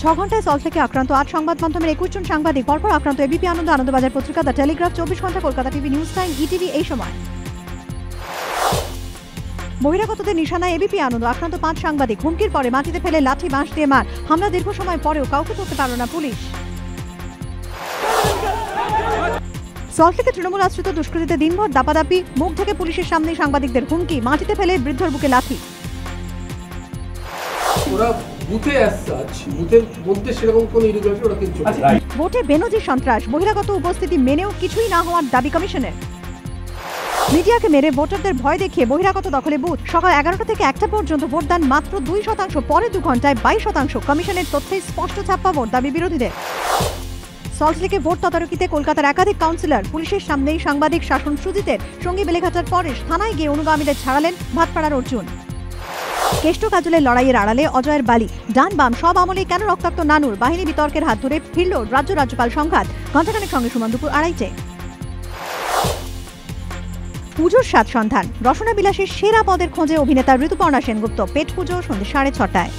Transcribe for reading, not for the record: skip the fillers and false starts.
6 ঘন্টায় সল্টলেকে আক্রান্ত 8 সংবাদ মাধ্যমের 21 জন সাংবাদিক। পরপর আক্রান্ত এবিপি আনন্দ, আনন্দবাজার পত্রিকা, দ্য টেলিগ্রাফ, 24 ঘন্টা, Kolkata TV, news time, ETV. এই সময় বহিরাগতদের নিশানায় এবিপি আনন্দ, আক্রান্ত 5 সাংবাদিক। হুমকির পরে মাটিতে ফেলে লাঠি বাঁশ দিয়ে মার। হামলা দীর্ঘ সময় পরেও কাউকে ধরতে পারল না পুলিশ। সল্টলেকে তৃণমূল আশ্রিত দুষ্কৃতীতে দিনভর দাপাদাপি, মুখ থেকে পুলিশের সামনেই সাংবাদিকদের হুমকি, মাটিতে ফেলে বৃদ্ধর বুকে লাথি। ভোটে বেনজির সন্ত্রাস, বহিরাগত উপস্থিতি মেনেও কিছুই না হওয়ার দাবি কমিশনের। মিডিয়াকে মেরে ভোটারদের ভয় দেখিয়ে বহিরাগত দখলে বুথ। সকাল 11টা থেকে 1টা পর্যন্ত ভোটদান মাত্র 2%, পরে 2 ঘন্টায় 22%। কমিশনের তথ্যে স্পষ্ট ছাপ্পা ভোট দাবি বিরোধীদের। সল্টলেকে ভোট তদারকিতে কলকাতার একাধিক কাউন্সিলর। পুলিশের সামনেই সাংবাদিক শাসন সুজিতের। সঙ্গী বেলেঘাটার পরেশ থানায় গিয়ে অনুগামীদের ছাড়ালেন ভাটপাড়ার অর্জুন। কেষ্ট কাজলের লড়াইয়ের আড়ালে অজয়ের বালি। ডান বাম সব আমলে কেন রক্তাক্ত নানুর? বাহিনী বিতর্কের হাত ধরে ফিরল রাজ্যপাল সংঘাত। ঘণ্টাখানেক সঙ্গে সমান দুপুর 2:30। পুজোর স্বাদ সন্ধান, রসনা বিলাসের সেরা পদের খোঁজে অভিনেতা ঋতুপর্ণা সেনগুপ্ত। পেট পুজো সন্ধ্যে 6:30।